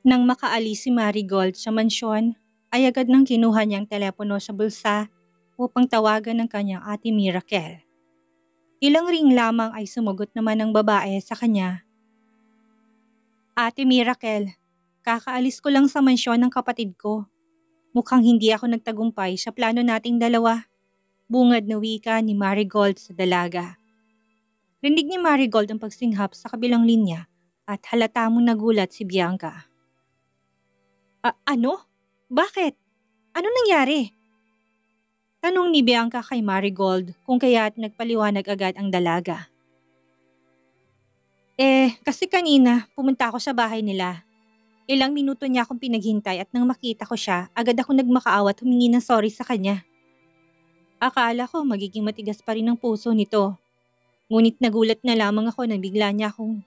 Nang makaalis si Marigold sa mansyon, ay agad nang kinuha niyang telepono sa bulsa upang tawagan ng kanyang ate Miracle. Ilang ring lamang ay sumagot naman ng babae sa kanya. Ate Miracle, kakaalis ko lang sa mansyon ng kapatid ko. Mukhang hindi ako nagtagumpay sa plano nating dalawa. Bungad na wika ni Marigold sa dalaga. Rinig ni Marigold ang pagsinghap sa kabilang linya at halata mong nagulat si Bianca. Ano? Bakit? Ano nangyari? Tanong ni Bianca kay Marigold kung kaya't nagpaliwanag agad ang dalaga. Kasi kanina pumunta ako sa bahay nila. Ilang minuto niya akong pinaghintay at nang makita ko siya, agad ako nagmakaawa at humingi ng sorry sa kanya. Akala ko magiging matigas pa rin ang puso nito. Ngunit nagulat na lamang ako nang bigla niya akong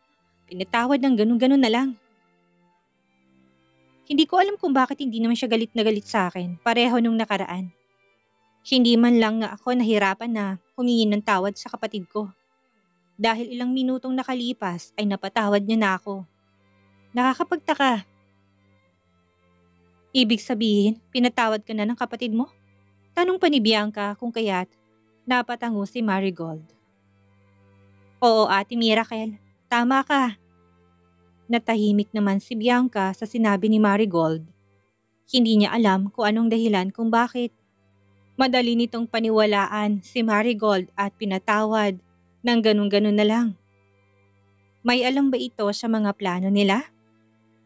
pinatawad ng ganun-ganun na lang. Hindi ko alam kung bakit hindi naman siya galit na galit sa akin, pareho nung nakaraan. Hindi man lang nga ako nahirapan na humingi ng tawad sa kapatid ko. Dahil ilang minutong nakalipas ay napatawad niya na ako. Nakakapagtaka. Ibig sabihin, pinatawad ka na ng kapatid mo? Tanong pa ni Bianca kung kaya't napatango si Marigold. Oo, Ate Miracle, tama ka. Natahimik naman si Bianca sa sinabi ni Marigold. Hindi niya alam kung anong dahilan kung bakit. Madali nitong paniwalaan si Marigold at pinatawad ng ganun-ganun na lang. May alam ba ito sa mga plano nila?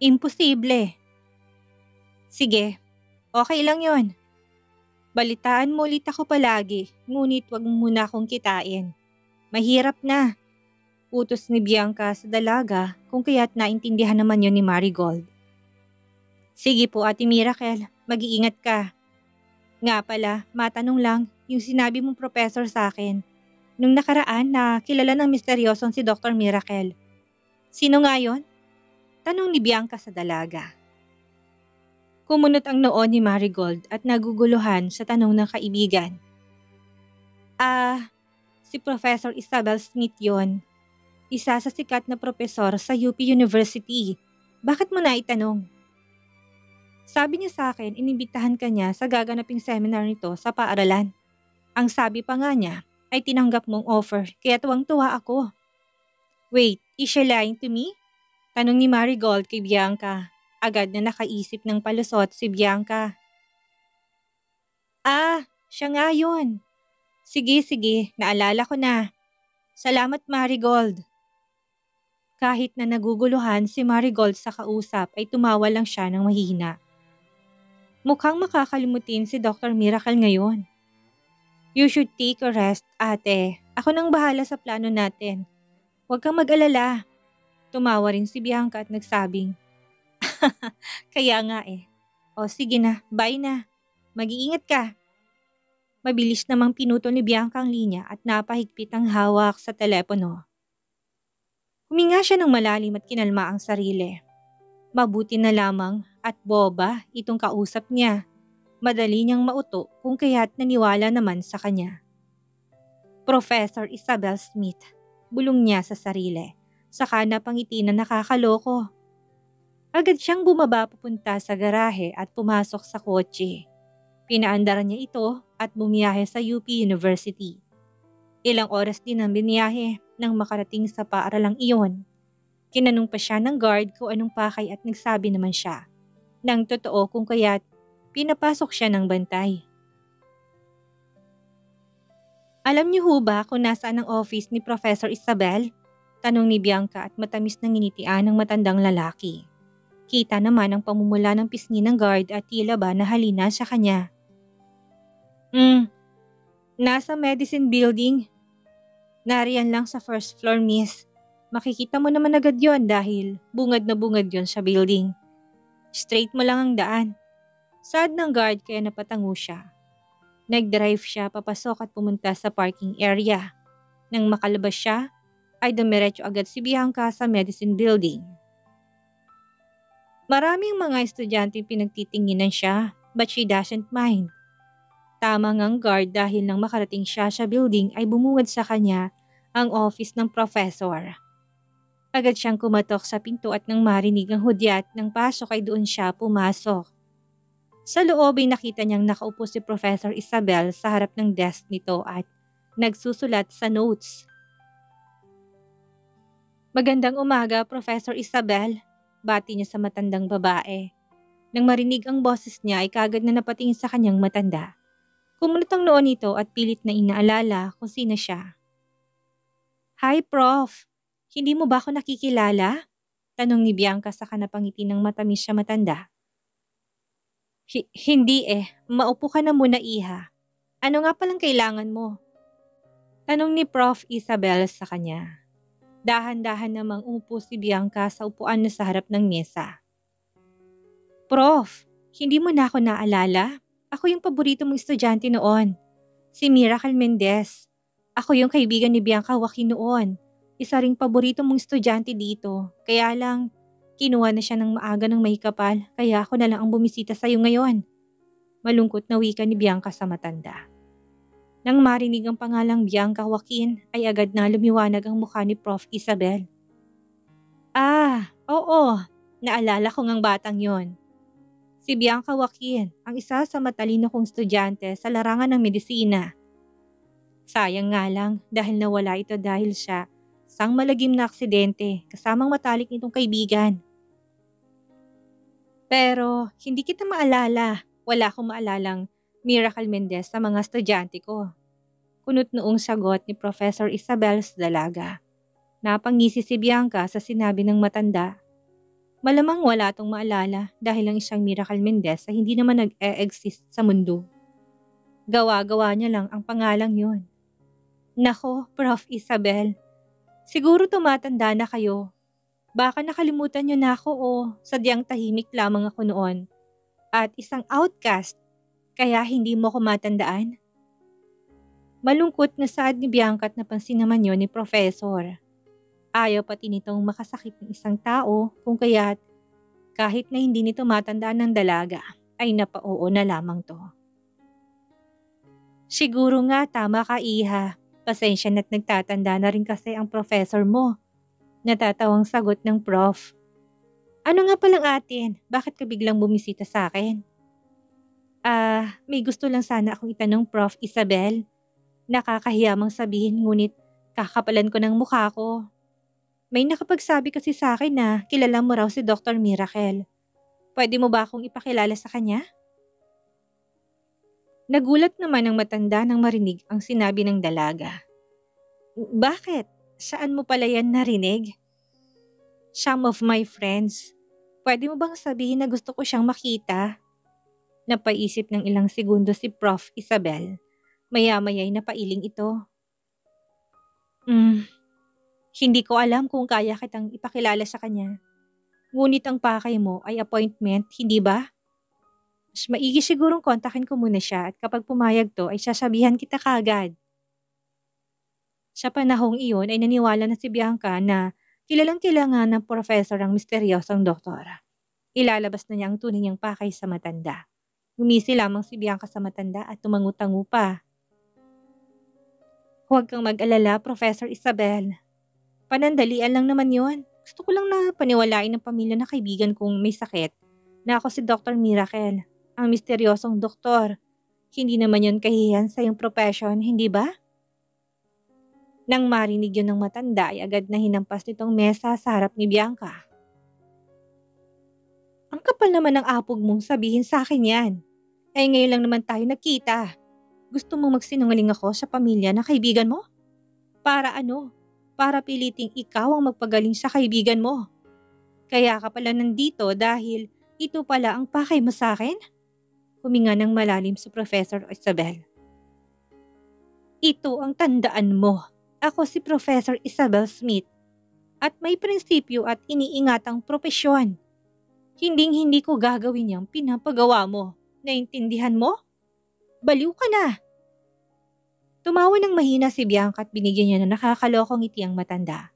Imposible. Sige, okay lang yon. Balitaan mo ulit ako palagi, ngunit wag mo muna akong kitain. Mahirap na. Utos ni Bianca sa dalaga kung kaya't naintindihan naman yon ni Marigold. Sige po Ate Miracle, mag-iingat ka. Nga pala, matanong lang yung sinabi mong professor sa akin. Nung nakaraan na kilala ng misteryosong si Dr. Miracle. Sino nga yon? Tanong ni Bianca sa dalaga. Kumunot ang noo ni Marigold at naguguluhan sa tanong ng kaibigan. Si Professor Isabel Smith yon. Isa sa sikat na propesor sa UP University. Bakit mo na itanong? Sabi niya sa akin, inimbitahan ka niya sa gaganaping seminar nito sa paaralan. Ang sabi pa nga niya ay tinanggap mong offer kaya tuwang-tuwa ako. Wait, is she lying to me? Tanong ni Marigold kay Bianca. Agad na nakaisip ng palusot si Bianca. Siya nga yun. Sige, naalala ko na. Salamat Marigold. Kahit na naguguluhan si Marigold sa kausap ay tumawa lang siya ng mahina. Mukhang makakalimutin si Dr. Miracle ngayon. You should take a rest, ate. Ako nang bahala sa plano natin. Huwag kang mag-alala. Tumawa rin si Bianca at nagsabing, Kaya nga O sige na, bye na. Mag-iingat ka. Mabilis namang pinuto ni Bianca ang linya at napahigpit ang hawak sa telepono. Huminga siya ng malalim at kinalma ang sarili. Mabuti na lamang at boba itong kausap niya. Madali niyang mauto kung kaya't naniwala naman sa kanya. Professor Isabel Smith, bulong niya sa sarili. Saka napangiti na nakakaloko. Agad siyang bumaba papunta sa garahe at pumasok sa kotse. Pinaandaran niya ito at bumiyahe sa UP University. Ilang oras din ang biniyahe nang makarating sa paaralang iyon. Kinanong pa siya ng guard kung anong pakay at nagsabi naman siya. Nang totoo kung kaya't pinapasok siya ng bantay. Alam niyo ho ba kung nasaan ang office ni Professor Isabel? Tanong ni Bianca at matamis na nginitian ng matandang lalaki. Kita naman ang pamumula ng pisngi ng guard at tila ba na halina sa kanya. Nasa medicine building. Nariyan lang sa first floor, miss. Makikita mo naman agad yon dahil bungad na bungad yon sa building. Straight mo lang ang daan. Sad ng guard kaya napatango siya. Nag-drive siya papasok at pumunta sa parking area. Nang makalabas siya, ay dumiretso agad si Bianca sa medicine building. Maraming mga estudyante pinagtitinginan siya. but she doesn't mind. Tama ngang guard dahil nang makarating siya sa building ay bumungad sa kanya ang office ng professor. Agad siyang kumatok sa pinto at nang marinig ang hudyat ng pasok ay doon siya pumasok. Sa loob ay nakita niyang nakaupo si Professor Isabel sa harap ng desk nito at nagsusulat sa notes. "Magandang umaga, Professor Isabel," bati niya sa matandang babae. Nang marinig ang boses niya ay kagad na napatingin sa kanyang matanda. Kumunot ang noo nito at pilit na inaalala kung sino siya. "Hi, Prof. Hindi mo ba ako nakikilala?" Tanong ni Bianca sa kanapangiti ng matamis siya matanda. Hindi eh. Maupo ka na muna, iha. Ano nga palang kailangan mo?" Tanong ni Prof. Isabel sa kanya. Dahan-dahan namang umupo si Bianca sa upuan na sa harap ng mesa. "Prof, hindi mo na ako naalala? Ako yung paborito mong estudyante noon. Si Miracle Mendez. Ako yung kaibigan ni Bianca Joaquin noon. Isa ring paborito mong estudyante dito. Kaya lang, kinuha na siya ng maaga ng may kapal, kaya ako na lang ang bumisita sa'yo ngayon." Malungkot na wika ni Bianca sa matanda. Nang marinig ang pangalang Bianca Joaquin, ay agad na lumiwanag ang mukha ni Prof. Isabel. "Ah, oo, naalala ko ngang batang yon. Si Bianca Joaquin, ang isa sa matalino kong estudyante sa larangan ng medisina. Sayang nga lang dahil nawala ito dahil siya isang malagim na aksidente kasamang matalik nitong kaibigan. Pero hindi kita maalala. Wala akong maalalang Miracle Mendez sa mga estudyante ko." Kunot noong sagot ni Professor Isabel sa dalaga. Napangisi si Bianca sa sinabi ng matanda. Malamang wala itong maalala dahil ang isang Miracle Mendez ay hindi naman nag-e-exist sa mundo. Gawa-gawa niya lang ang pangalang yun. Nako, Prof. Isabel, siguro tumatanda na kayo. Baka nakalimutan niyo na ako o sadyang tahimik lamang ako noon. At isang outcast, kaya hindi mo ko matandaan? Malungkot na saad ni Bianca at napansin naman yun ni Professor. Ayaw pati nitong makasakit ng isang tao kung kaya't kahit na hindi nito matandaan ng dalaga ay napauo na lamang to. "Siguro nga tama ka, iha. Pasensya na't nagtatanda na rin kasi ang professor mo." Natatawang sagot ng prof. "Ano nga palang atin? Bakit ka biglang bumisita sa akin?" May gusto lang sana akong itanong, Prof. Isabel. Nakakahiya mang sabihin ngunit kakapalan ko ng mukha ko. May nakapagsabi kasi sa akin na kilala mo raw si Dr. Miracle. Pwede mo ba akong ipakilala sa kanya?" Nagulat naman ang matanda nang marinig ang sinabi ng dalaga. "Bakit? Saan mo pala yan narinig?" "Some of my friends. Pwede mo bang sabihin na gusto ko siyang makita?" Napaisip ng ilang segundo si Prof. Isabel. Maya-maya'y napailing ito. Hindi ko alam kung kaya kitang ipakilala sa kanya. Ngunit ang pakay mo ay appointment, hindi ba? Mas maigi sigurong kontakin ko muna siya at kapag pumayag to ay sasabihan kita kagad." Sa panahong iyon ay naniwala na si Bianca na kilalang kilala ng professor ang misteryosong doktor. Ilalabas na niya ang tunay niyang pakay sa matanda. Ngumisi lamang si Bianca sa matanda at tumangu-tangu pa. "Huwag kang mag-alala, Professor Isabel. Panandalian lang naman yon. Gusto ko lang na paniwalain ng pamilya na kaibigan kong may sakit na ako si Dr. Miracle, ang misteryosong doktor. Hindi naman yon kahihiyan sa iyong profession, hindi ba?" Nang marinig yun ng matanda ay agad na hinampas nitong mesa sa harap ni Bianca. "Ang kapal naman ng apog mong sabihin sa akin yan. Eh ngayon lang naman tayo nagkita. Gusto mong magsinungaling ako sa pamilya na kaibigan mo? Para ano? Para piliting ikaw ang magpagaling sa kaibigan mo. Kaya ka pala nandito dahil ito pala ang pakay mo sa akin?" Huminga ng malalim si Professor Isabel. "Ito ang tandaan mo. Ako si Professor Isabel Smith at may prinsipyo at iniingatang propesyon. Hinding-hindi ko gagawin yung pinapagawa mo. Naintindihan mo? Baliw ka na." Tumawa ng mahina si Bianca at binigyan niya ng nakakalokong ngiti ang matanda.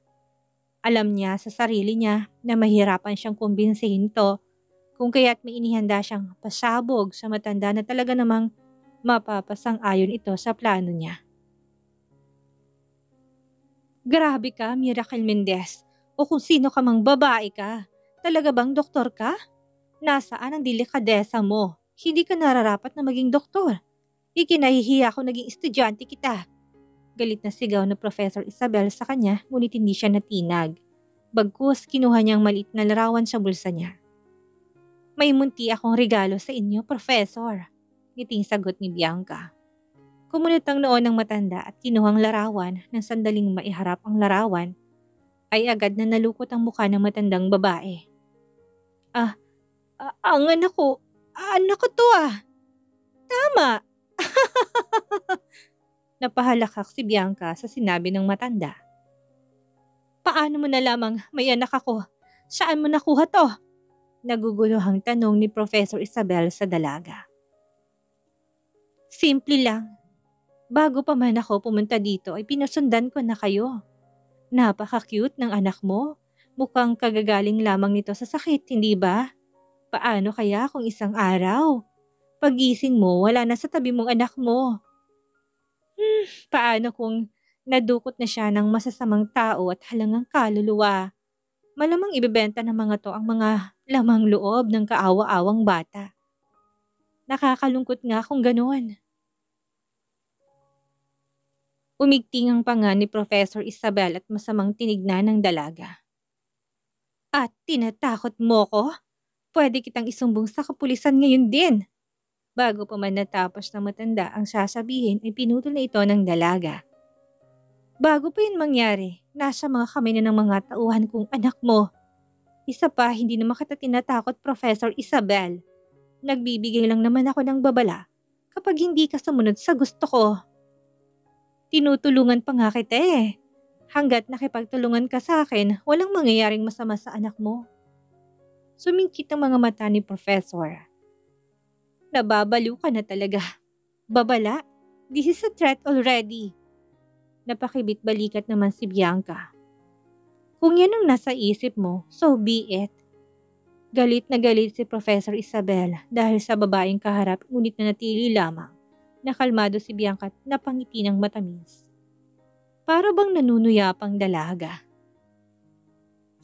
Alam niya sa sarili niya na mahirapan siyang kumbinsihin ito Kung kaya't may inihanda siyang pasabog sa matanda na talaga namang mapapasang-ayon ito sa plano niya. Grabe ka, Miracle Mendez. O kung sino ka mang babae ka. Talaga bang doktor ka? Nasaan ang delikadesa mo? Hindi ka nararapat na maging doktor. Ikinahihiya ko naging estudyante kita. Galit na sigaw na Professor Isabel sa kanya, ngunit hindi siya natinag. Bagkus kinuha niyang maliit na larawan sa bulsa niya. May munti akong regalo sa inyo, Professor. Ngiting sagot ni Bianca. Kumunot ang noon ng matanda at kinuhang larawan ng sandaling maiharap ang larawan, ay agad na nalukot ang mukha ng matandang babae. Ang anak ko to ah. Tama. Napahalakak si Bianca sa sinabi ng matanda. Paano mo na lamang may anak ako? Saan mo nakuha to? Naguguluhang tanong ni Professor Isabel sa dalaga. Simple lang. Bago pa man ako pumunta dito ay pinusundan ko na kayo. Napaka-cute ng anak mo. Mukhang kagagaling lamang nito sa sakit, hindi ba? Paano kaya kung isang araw? Pagising mo, wala na sa tabi mong anak mo. Paano kung nadukot na siya ng masasamang tao at halangang kaluluwa? Malamang ibebenta ng mga to ang mga lamang loob ng kaawa-awang bata. Nakakalungkot nga kung ganoon. Umigting ang panga ni Professor Isabel at masamang tinignan ng dalaga. At tinatakot mo ko? Pwede kitang isumbong sa kapulisan ngayon din. Bago pa man natapos ng matanda ang sasabihin ay pinutol na ito ng dalaga. Bago pa yun mangyari, nasa mga kamay na ng mga tauhan kong anak mo. Isa pa, hindi naman kita tinatakot, Professor Isabel. Nagbibigay lang naman ako ng babala kapag hindi ka sumunod sa gusto ko. Tinutulungan pa nga kita eh. Hanggat nakipagtulungan ka sa akin, walang mangyayaring masama sa anak mo. Sumingkit ang mga mata ni Professor. Nababaliw ka na talaga. Babala? This is a threat already. Napakibit balikat naman si Bianca. Kung yan ang nasa isip mo, so be it. Galit na galit si Professor Isabel dahil sa babaeng kaharap, ngunit nanatili lamang. Nakalmado si Bianca at napangiti ng matamis. Para bang nanunuyapang dalaga.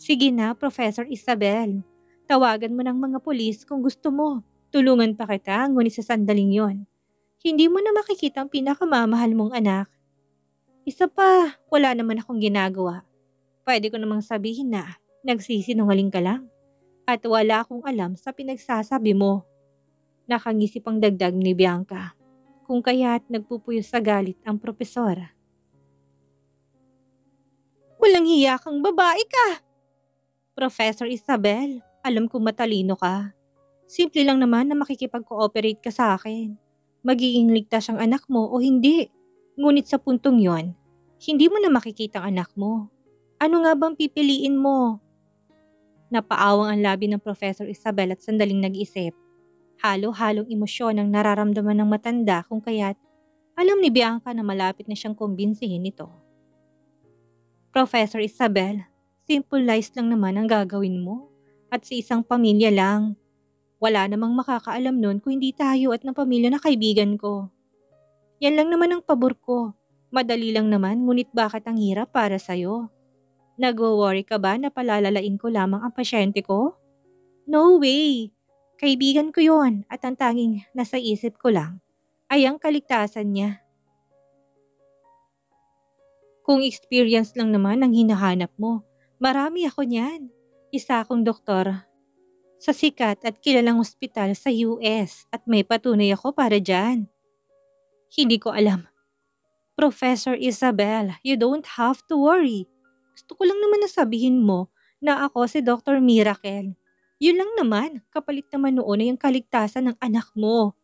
Sige na, Professor Isabel. Tawagan mo ng mga pulis kung gusto mo. Tulungan pa kita, ngunit sa sandaling yon. Hindi mo na makikita ang pinakamamahal mong anak. Isa pa, wala naman akong ginagawa. Pwede ko namang sabihin na nagsisinungaling ka lang. At wala akong alam sa pinagsasabi mo. Nakangisi pang dagdag ni Bianca. Kung kaya't nagpupuyo sa galit ang propesor. Walang hiya kang babae ka! Professor Isabel, alam kong matalino ka. Simple lang naman na makikipag-cooperate ka sa akin. Magiging ligtas ang anak mo o hindi. Ngunit sa puntong yon, hindi mo na makikita ang anak mo. Ano nga bang pipiliin mo? Napaawang ang labi ng Professor Isabel at sandaling nag-isip. Halo-halong emosyon ang nararamdaman ng matanda kung kaya't alam ni Bianca na malapit na siyang kumbinsihin ito. Professor Isabel, simple lies lang naman ang gagawin mo at sa isang pamilya lang. Wala namang makakaalam nun kung hindi tayo at ng pamilya na kaibigan ko. Yan lang naman ang pabor ko. Madali lang naman, ngunit bakit ang hirap para sa'yo? Nagwo-worry ka ba na palalalain ko lamang ang pasyente ko? No way! Kaibigan ko yon at ang tanging nasa isip ko lang ay ang kaligtasan niya. Kung experience lang naman ang hinahanap mo, marami ako niyan. Isa akong doktor sa sikat at kilalang ospital sa US at may patunay ako para dyan. Hindi ko alam. Professor Isabel, you don't have to worry. Gusto ko lang naman na sabihin mo na ako si Dr. Miracle. Yun lang naman, kapalit naman noon ay ang kaligtasan ng anak mo.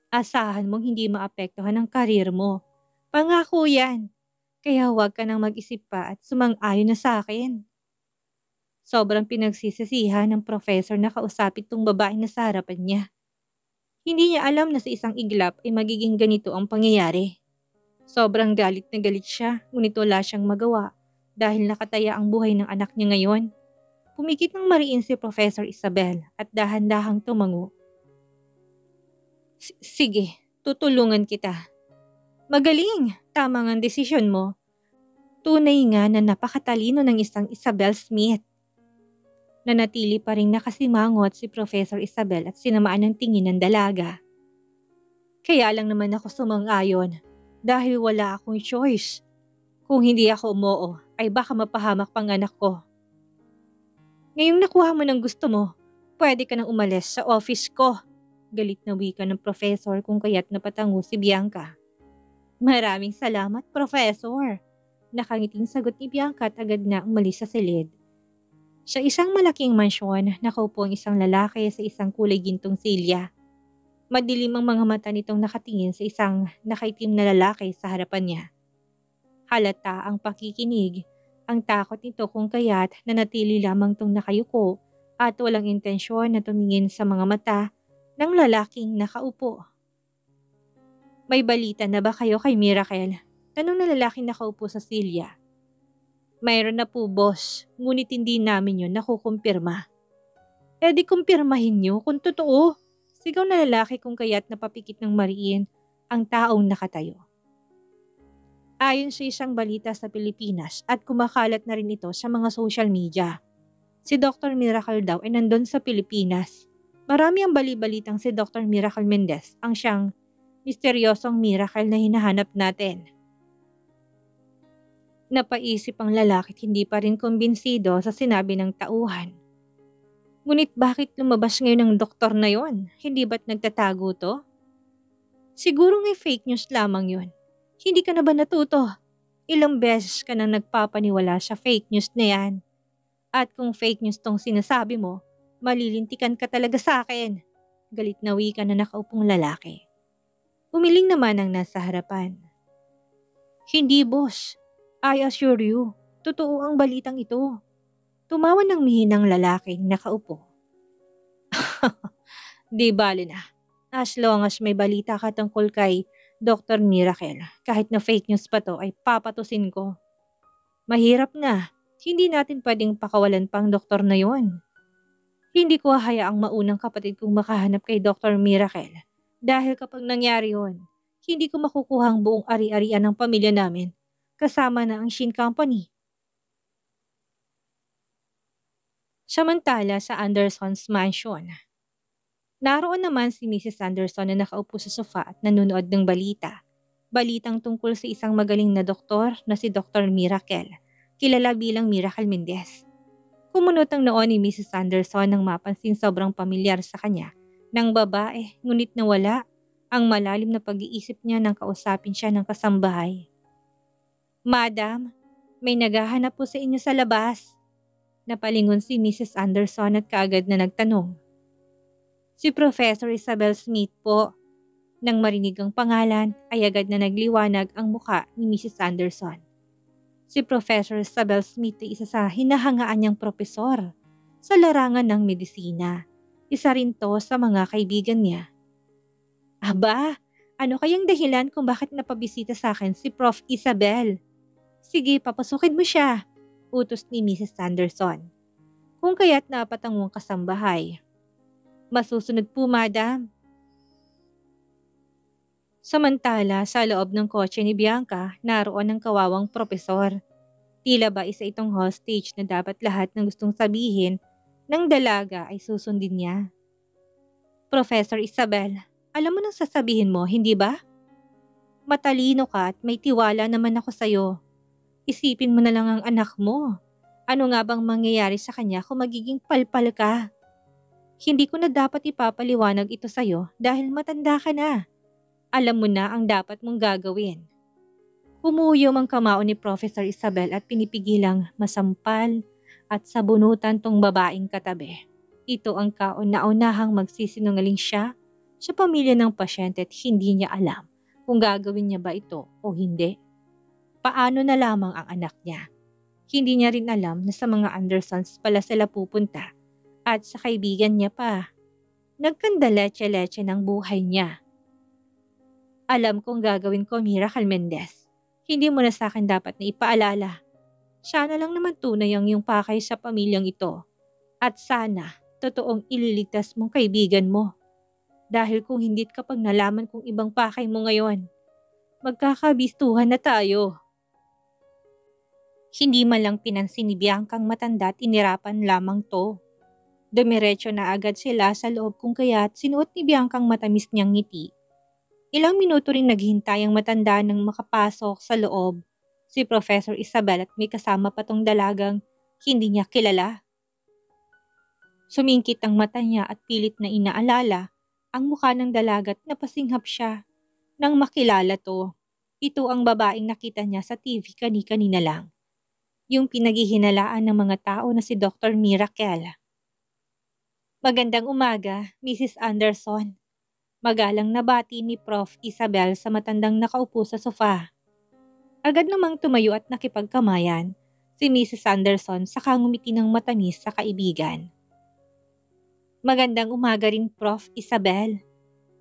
Asahan mong hindi maapektuhan ang karir mo. Pangako yan. Kaya huwag ka nang mag-isip pa at sumang-ayon na sa akin. Sobrang pinagsisisihan ng professor na kausapit tong babaeng nasa harapan niya. Hindi niya alam na sa isang iglap ay magiging ganito ang pangyayari. Sobrang galit na galit siya, ngunit wala siyang magawa dahil nakataya ang buhay ng anak niya ngayon. Pumikit ng mariin si Professor Isabel at dahan-dahang tumango. Sige, tutulungan kita. Magaling, tama ang desisyon mo. Tunay nga na napakatalino ng isang Isabel Smith. Nanatili pa rin nakasimangot si Professor Isabel at sinamaan ng tingin ng dalaga. Kaya lang naman ako sumang-ayon dahil wala akong choice. Kung hindi ako umoo ay baka mapahamak pang anak ko. Ngayong nakuha mo ng gusto mo, pwede ka nang umalis sa office ko. Galit na wika ng professor kung kaya't napatango si Bianca. Maraming salamat, Professor. Nakangiting sagot ni Bianca at agad na umalis sa silid. Sa isang malaking mansyon, nakaupo ang isang lalaki sa isang kulay gintong silya. Madilim ang mga mata nitong nakatingin sa isang nakaitim na lalaki sa harapan niya. Halata ang pakikinig, ang takot nito kung kaya't nanatili lamang tong nakayuko at walang intensyon na tumingin sa mga mata ng lalaking nakaupo. May balita na ba kayo kay Miracle? Tanong na lalaking nakaupo sa silya. Mayroon na po, boss, ngunit hindi namin yun nakukumpirma. Di kumpirmahin nyo kung totoo. Sigaw na lalaki kung kaya't napapikit ng mariin ang taong nakatayo. Ayon sa isang balita sa Pilipinas at kumakalat na rin ito sa mga social media, si Dr. Miracle daw ay nandun sa Pilipinas. Marami ang bali-balitang si Dr. Miracle Mendez ang siyang misteryosong miracle na hinahanap natin. Napaisip ang lalaki at hindi pa rin kumbinsido sa sinabi ng tauhan. Ngunit bakit lumabas ngayon ang doktor na yon? Hindi ba't nagtatago to? Siguro ngay fake news lamang yon. Hindi ka na ba natuto? Ilang beses ka nang nagpapaniwala sa fake news na yan. At kung fake news tong sinasabi mo, malilintikan ka talaga sa akin. Galit na wika na nakaupong lalaki. Umiling naman ang nasa harapan. Hindi, boss. I assure you, totoo ang balitang ito. Tumawa ng mihinang lalaking nakaupo. Di bali na. As long as may balita ka tungkol kay Dr. Miracle, kahit na fake news pa to ay papatusin ko. Mahirap na. Hindi natin pwedeng pakawalan pang doktor na yon. Hindi ko hayaang maunang kapatid kong makahanap kay Dr. Miracle. Dahil kapag nangyari yon, hindi ko makukuha ang buong ari-arian ng pamilya namin, kasama na ang Shin Company. Samantala sa Anderson's mansion. Naroon naman si Mrs. Anderson na nakaupo sa sofa at nanonood ng balita. Balitang tungkol sa isang magaling na doktor na si Dr. Miracle, kilala bilang Miracle Mendez. Kumunot ang noon ni Mrs. Anderson nang mapansin sobrang pamilyar sa kanya ng babae, ngunit nawala ang malalim na pag-iisip niya nang kausapin siya ng kasambahay. Madam, may naghahanap po sa inyo sa labas. Napalingon si Mrs. Anderson at kaagad na nagtanong. Si Professor Isabel Smith po. Nang marinig ang pangalan ay agad na nagliwanag ang muka ni Mrs. Anderson. Si Professor Isabel Smith ay isa sa hinahangaan niyang propesor sa larangan ng medisina. Isa rin to sa mga kaibigan niya. Aba, ano kayang dahilan kung bakit napabisita sa akin si Prof. Isabel? Sige, papasukin mo siya, utos ni Mrs. Anderson. Kung kaya't napatangong kasambahay. Masusunod po, madam. Samantala, sa loob ng kotse ni Bianca, naroon ang kawawang propesor. Tila ba isa itong hostage na dapat lahat ng gustong sabihin ng dalaga ay susundin niya. Professor Isabel, alam mo nang sasabihin mo, hindi ba? Matalino ka at may tiwala naman ako sa'yo. Isipin mo na lang ang anak mo. Ano nga bang mangyayari sa kanya kung magiging palpal ka? Hindi ko na dapat ipapaliwanag ito sa'yo dahil matanda ka na. Alam mo na ang dapat mong gagawin. Humuyom ang kamao ni Professor Isabel at pinipigilang masampal at sabunutan tong babaeng katabi. Ito ang kauna-unahang magsisinungaling siya sa pamilya ng pasyente at hindi niya alam kung gagawin niya ba ito o hindi. Paano na lamang ang anak niya? Hindi niya rin alam na sa mga Andersons pala sila pupunta at sa kaibigan niya pa. Nagkandaletse-letse ng buhay niya. Alam kong gagawin ko, Miracle Mendez. Hindi mo na sa akin dapat na ipaalala. Siya na lang naman tunay ang iyong pakay sa pamilyang ito. At sana, totoong ililigtas mong kaibigan mo. Dahil kung hindi kapag nalaman kong ibang pakay mo ngayon, magkakabistuhan na tayo. Hindi man lang pinansin ni Bianca ang matanda at inirapan lamang to. Dumiretso na agad sila sa loob kung kaya't sinuot ni Bianca ang matamis niyang ngiti. Ilang minuto ring naghintay ang matanda nang makapasok sa loob si Professor Isabel at may kasama pa tong dalagang hindi niya kilala. Sumingkit ang mata niya at pilit na inaalala ang mukha ng dalaga at napasinghap siya nang makilala to. Ito ang babaeng nakita niya sa TV kani-kanina lang. Yung pinaghihinalaan ng mga tao na si Dr. Miracle. Magandang umaga, Mrs. Anderson. Magalang nabati ni Prof. Isabel sa matandang nakaupo sa sofa. Agad namang tumayo at nakipagkamayan si Mrs. Anderson saka ngumiti ng matamis sa kaibigan. Magandang umaga rin, Prof. Isabel.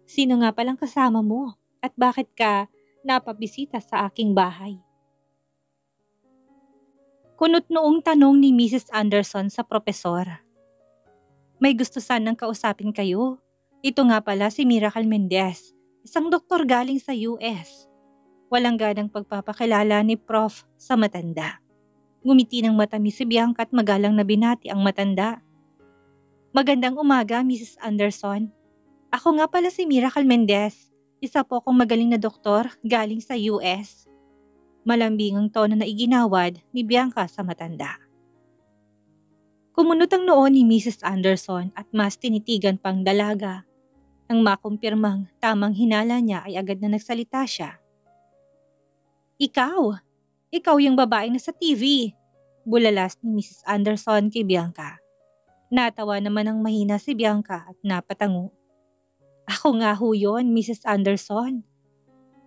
Sino nga palang kasama mo at bakit ka napabisita sa aking bahay? Kunot noong tanong ni Mrs. Anderson sa propesor. May gusto sanang kausapin kayo. Ito nga pala si Miracle Mendez, isang doktor galing sa US. Walang ganang pagpapakilala ni Prof. sa matanda. Ngumiti ng matamis si Bianca at magalang na binati ang matanda. Magandang umaga, Mrs. Anderson. Ako nga pala si Miracle Mendez. Isa po akong magaling na doktor galing sa US. Malambing ang tono na iginawad ni Bianca sa matanda. Kumunot ang noo ni Mrs. Anderson at mas tinitigan pang dalaga. Nang makumpirmang tamang hinala niya ay agad na nagsalita siya. Ikaw yung babaeng nasa TV, bulalas ni Mrs. Anderson kay Bianca. Natawa naman ang mahina si Bianca at napatango. Ako nga ho yun, Mrs. Anderson.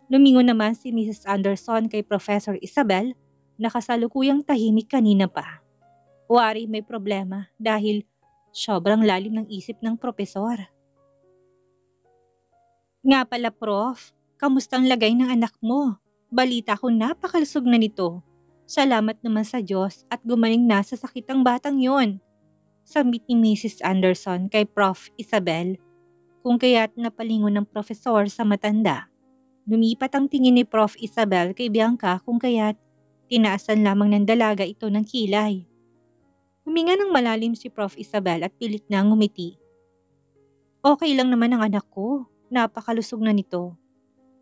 Lumingon naman si Mrs. Anderson kay Professor Isabel na kasalukuyang tahimik kanina pa. Wari may problema dahil sobrang lalim ng isip ng propesor. Nga pala, Prof, kamustang lagay ng anak mo? Balita ko napakalusog na nito. Salamat naman sa Diyos at gumaling na sa sakit ang batang yon. Sambit ni Mrs. Anderson kay Prof. Isabel. Kung kaya't napalingon ng profesor sa matanda. Lumipat ang tingin ni Prof. Isabel kay Bianca kung kaya't tinaasan lamang ng dalaga ito ng kilay. Huminga ng malalim si Prof. Isabel at pilit na ngumiti. Okay lang naman ang anak ko. Napakalusog na nito.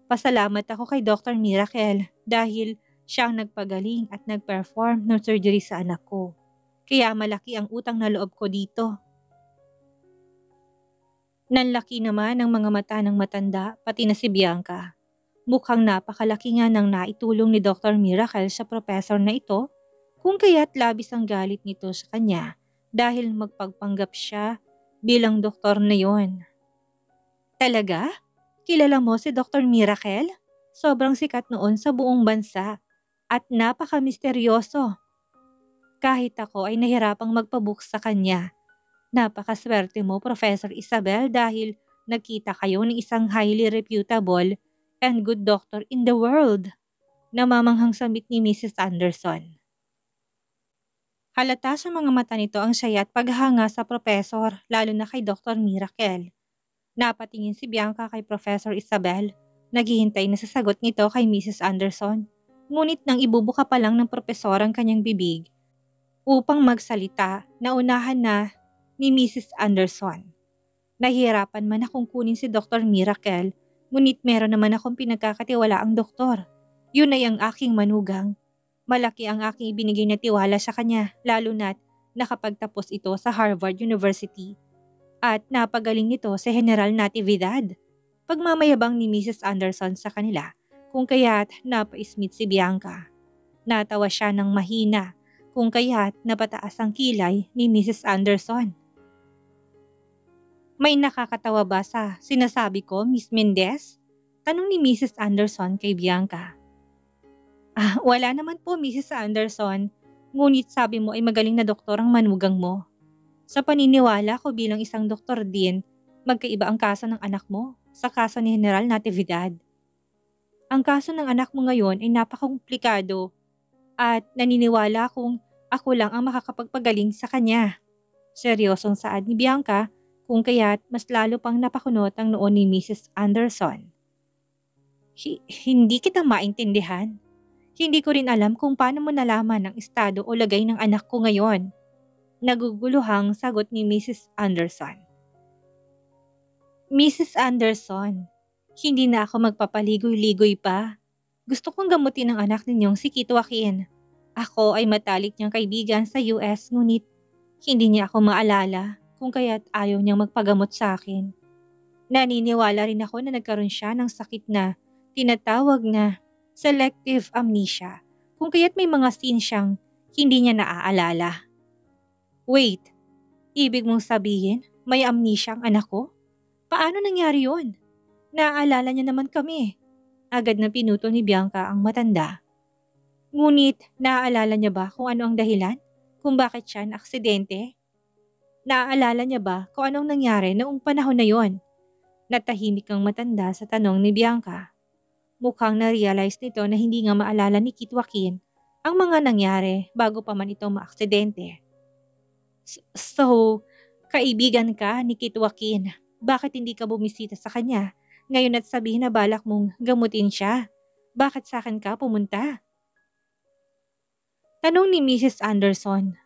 Pasalamat ako kay Dr. Miracle dahil siya ang nagpagaling at nag-perform ng surgery sa anak ko. Kaya malaki ang utang na loob ko dito. Nanlaki naman ang mga mata ng matanda pati na si Bianca. Mukhang napakalaki nga ng naitulong ni Dr. Miracle sa professor na ito kung kaya't labis ang galit nito sa kanya dahil magpagpanggap siya bilang doktor na yon. Talaga? Kilala mo si Dr. Miracle? Sobrang sikat noon sa buong bansa at napaka-misteryoso. Kahit ako ay nahirapang magpabook sa kanya. Napakaswerte mo, Professor Isabel, dahil nagkita kayo ng isang highly reputable and good doctor in the world. Namamanghang sambit ni Mrs. Anderson. Halata sa mga mata nito ang saya at paghanga sa professor, lalo na kay Dr. Miracle. Napatingin si Bianca kay Professor Isabel. Naghihintay na sa sagot nito kay Mrs. Anderson. Ngunit nang ibubuka pa lang ng propesor ang kanyang bibig, upang magsalita, naunahan na ni Mrs. Anderson. Nahihirapan man akong kunin si Dr. Miracle, ngunit meron naman akong pinagkakatiwalaang doktor. Yun ay ang aking manugang. Malaki ang aking ibinigay na tiwala sa kanya, lalo na't nakapagtapos ito sa Harvard University. At napagaling nito sa General Natividad. Pagmamayabang ni Mrs. Anderson sa kanila, kung kaya't napaismit si Bianca. Natawa siya ng mahina, kung kaya't napataas ang kilay ni Mrs. Anderson. May nakakatawa ba sa sinasabi ko, Miss Mendez? Tanong ni Mrs. Anderson kay Bianca. Wala naman po, Mrs. Anderson. Ngunit sabi mo ay magaling na doktor ang manugang mo. Sa paniniwala ko bilang isang doktor din, magkaiba ang kaso ng anak mo sa kaso ni General Natividad. Ang kaso ng anak mo ngayon ay napakakomplikado at naniniwala kong ako lang ang makakapagpagaling sa kanya. Seryosong saad ni Bianca, kung kaya't mas lalo pang napakunot ang noo ni Mrs. Anderson. Hindi kita maintindihan. Hindi ko rin alam kung paano mo nalaman ang estado o lagay ng anak ko ngayon. Naguguluhang sagot ni Mrs. Anderson. Mrs. Anderson, hindi na ako magpapaligoy-ligoy pa. Gusto kong gamutin ang anak ninyong si Kit Joaquin. Ako ay matalik niyang kaibigan sa US ngunit hindi niya ako maalala kung kaya't ayaw niyang magpagamot sa akin. Naniniwala rin ako na nagkaroon siya ng sakit na tinatawag na selective amnesia kung kaya't may mga scene siyang hindi niya naaalala. Wait, ibig mong sabihin may amnesia ang anak ko? Paano nangyari yun? Naaalala niya naman kami. Agad na pinutol ni Bianca ang matanda. Ngunit naaalala niya ba kung ano ang dahilan? Kung bakit siya na-aksidente? Naaalala niya ba kung anong nangyari noong panahon na yon? Natahimik ang matanda sa tanong ni Bianca. Mukhang na-realize nito na hindi nga maalala ni Kit Joaquin ang mga nangyari bago pa man ito maaksidente. So, kaibigan ka ni Kit Joaquin. Bakit hindi ka bumisita sa kanya? Ngayon at sabihin na balak mong gamutin siya. Bakit sa akin ka pumunta? Tanong ni Mrs. Anderson.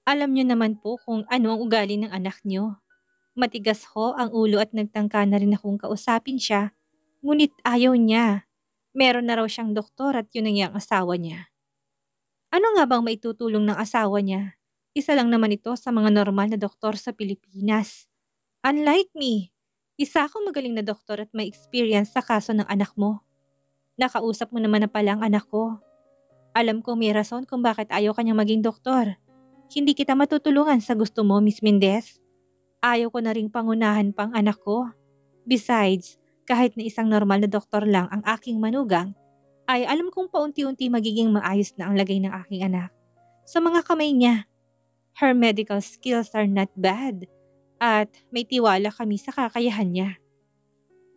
Alam niyo naman po kung ano ang ugali ng anak niyo. Matigas ho ang ulo at nagtangka na rin akong kausapin siya. Ngunit ayaw niya. Meron na raw siyang doktor at yun ang iyang asawa niya. Ano nga bang maitutulong ng asawa niya? Isa lang naman ito sa mga normal na doktor sa Pilipinas. Unlike me, isa akong magaling na doktor at may experience sa kaso ng anak mo. Nakausap mo naman na pala ang anak ko. Alam ko may rason kung bakit ayaw kanyang maging doktor. Hindi kita matutulungan sa gusto mo, Miss Mendez. Ayaw ko na ring pangunahan pang anak ko. Besides, kahit na isang normal na doktor lang ang aking manugang, ay alam kong paunti-unti magiging maayos na ang lagay ng aking anak. Sa mga kamay niya, her medical skills are not bad. At may tiwala kami sa kakayahan niya.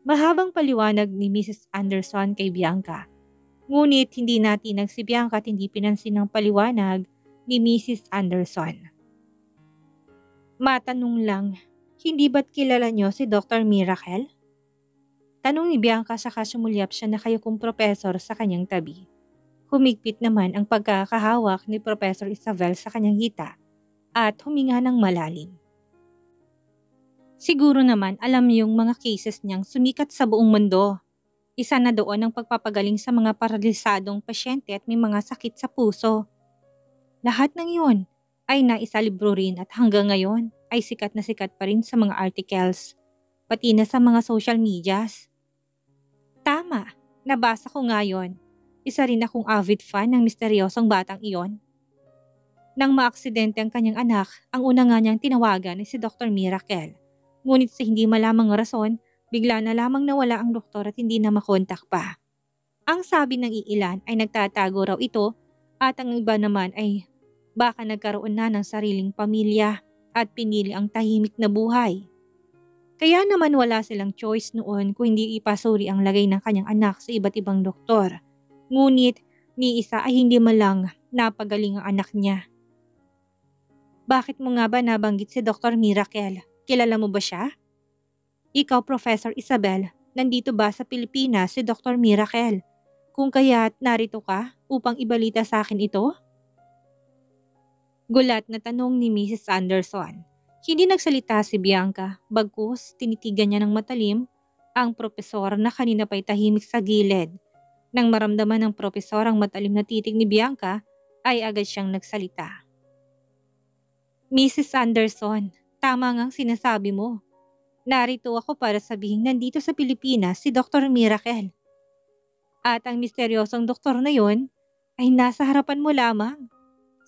Mahabang paliwanag ni Mrs. Anderson kay Bianca. Ngunit hindi natinag si Bianca at hindi pinansin ang paliwanag ni Mrs. Anderson. Matanong lang, hindi ba't kilala niyo si Dr. Miracle? Tanong ni Bianca saka sumulyap siya na kayo kong professor sa kanyang tabi. Humigpit naman ang pagkakahawak ni Professor Isabel sa kanyang hita at huminga ng malalim. Siguro naman alam yung mga cases niyang sumikat sa buong mundo. Isa na doon ang pagpapagaling sa mga paralisadong pasyente at may mga sakit sa puso. Lahat ng yun ay naisalibro rin at hanggang ngayon ay sikat na sikat pa rin sa mga articles, pati na sa mga social medias. Tama, nabasa ko nga yun. Isa rin akong avid fan ng misteryosong batang iyon. Nang maaksidente ang kanyang anak, ang una nga niyang tinawagan ay si Dr. Miracle. Ngunit sa hindi malamang rason, bigla na lamang nawala ang doktor at hindi na makontak pa. Ang sabi ng iilan ay nagtatago raw ito at ang iba naman ay baka nagkaroon na ng sariling pamilya at pinili ang tahimik na buhay. Kaya naman wala silang choice noon kung hindi ipasuri ang lagay ng kanyang anak sa iba't ibang doktor. Ngunit ni isa ay hindi malang napagaling ang anak niya. Bakit mo nga ba nabanggit si Dr. Miracle? Kilala mo ba siya? Ikaw, Professor Isabel, nandito ba sa Pilipinas si Dr. Miracle? Kung kaya't narito ka upang ibalita sa akin ito? Gulat na tanong ni Mrs. Anderson. Hindi nagsalita si Bianca, bagkus tinitigan niya ng matalim ang propesor na kanina pa'y tahimik sa gilid. Nang maramdaman ng propesor ang matalim na titig ni Bianca, ay agad siyang nagsalita. Mrs. Anderson, tama ngang sinasabi mo. Narito ako para sabihin nandito sa Pilipinas si Dr. Miracle. At ang misteryosong doktor na yon ay nasa harapan mo lamang.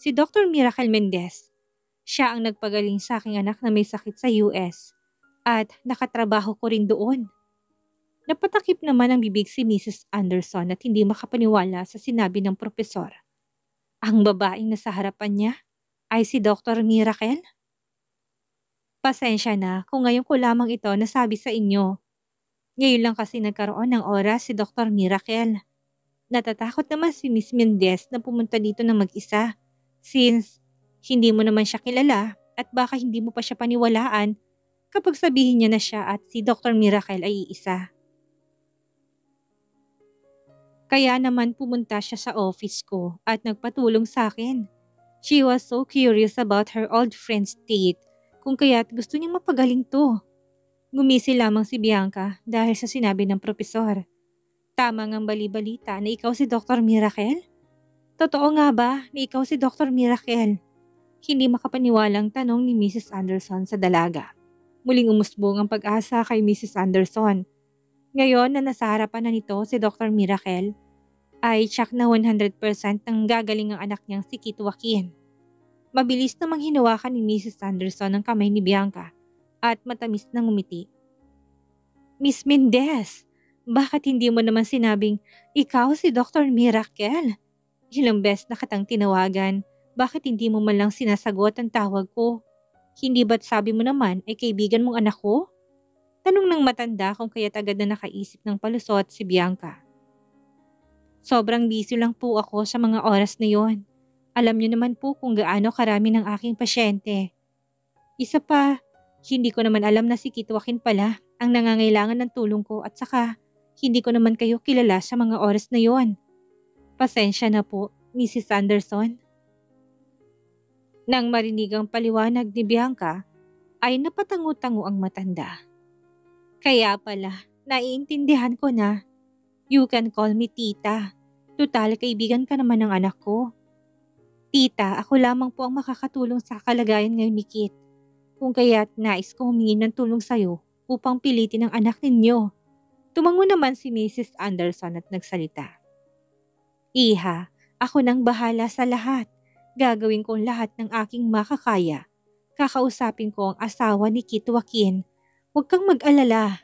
Si Dr. Miracle Mendez. Siya ang nagpagaling sa aking anak na may sakit sa US. At nakatrabaho ko rin doon. Napatakip naman ang bibig si Mrs. Anderson at hindi makapaniwala sa sinabi ng propesor. Ang babaeng nasa harapan niya ay si Dr. Miracle? Pasensya na kung ngayon ko lamang ito nasabi sa inyo. Ngayon lang kasi nagkaroon ng oras si Dr. Miracle. Natatakot naman si Miss Mendez na pumunta dito ng mag-isa since Hindi mo naman siya kilala at baka hindi mo pa siya paniwalaan kapag sabihin niya na siya at si Dr. Miracle ay iisa. Kaya naman pumunta siya sa office ko at nagpatulong sa akin. She was so curious about her old friend's state kung kaya't gusto niyang mapagaling to. Gumisi lamang si Bianca dahil sa sinabi ng propesor. Tama ngang bali-balita na ikaw si Dr. Miracle? Totoo nga ba na ikaw si Dr. Miracle? Hindi makapaniwalang tanong ni Mrs. Anderson sa dalaga. Muling umusbong ang pag-asa kay Mrs. Anderson. Ngayon na nasa harapan na nito si Dr. Miracle, ay tsak na 100% ng gagaling ang anak niyang si Kit Joaquin. Mabilis namang hinawakan ni Mrs. Anderson ang kamay ni Bianca at matamis na ngumiti. Miss Mendez, bakit hindi mo naman sinabing ikaw si Dr. Miracle? Ilang beses na kitang tinawagan, bakit hindi mo man lang sinasagot ang tawag ko? Hindi ba't sabi mo naman ay kaibigan mong anak ko? Tanong ng matanda kung kaya't agad na nakaisip ng palusot si Bianca. Sobrang busy lang po ako sa mga oras na yon. Alam niyo naman po kung gaano karami ng aking pasyente. Isa pa, hindi ko naman alam na si Kit Joaquin pala ang nangangailangan ng tulong ko at saka hindi ko naman kayo kilala sa mga oras na yon. Pasensya na po, Mrs. Anderson. Nang marinig ang paliwanag ni Bianca, ay napatango-tango ang matanda. Kaya pala, naiintindihan ko na. You can call me tita. Tutal, kaibigan ka naman ng anak ko. Tita, ako lamang po ang makakatulong sa kalagayan ngayon ni Kit. Kung kaya't nais ko humingi ng tulong sa'yo upang pilitin ang anak ninyo. Tumango naman si Mrs. Anderson at nagsalita. Iha, ako nang bahala sa lahat. Gagawin ko lahat ng aking makakaya. Kakausapin ko ang asawa ni Kit Joaquin. Huwag kang mag-alala.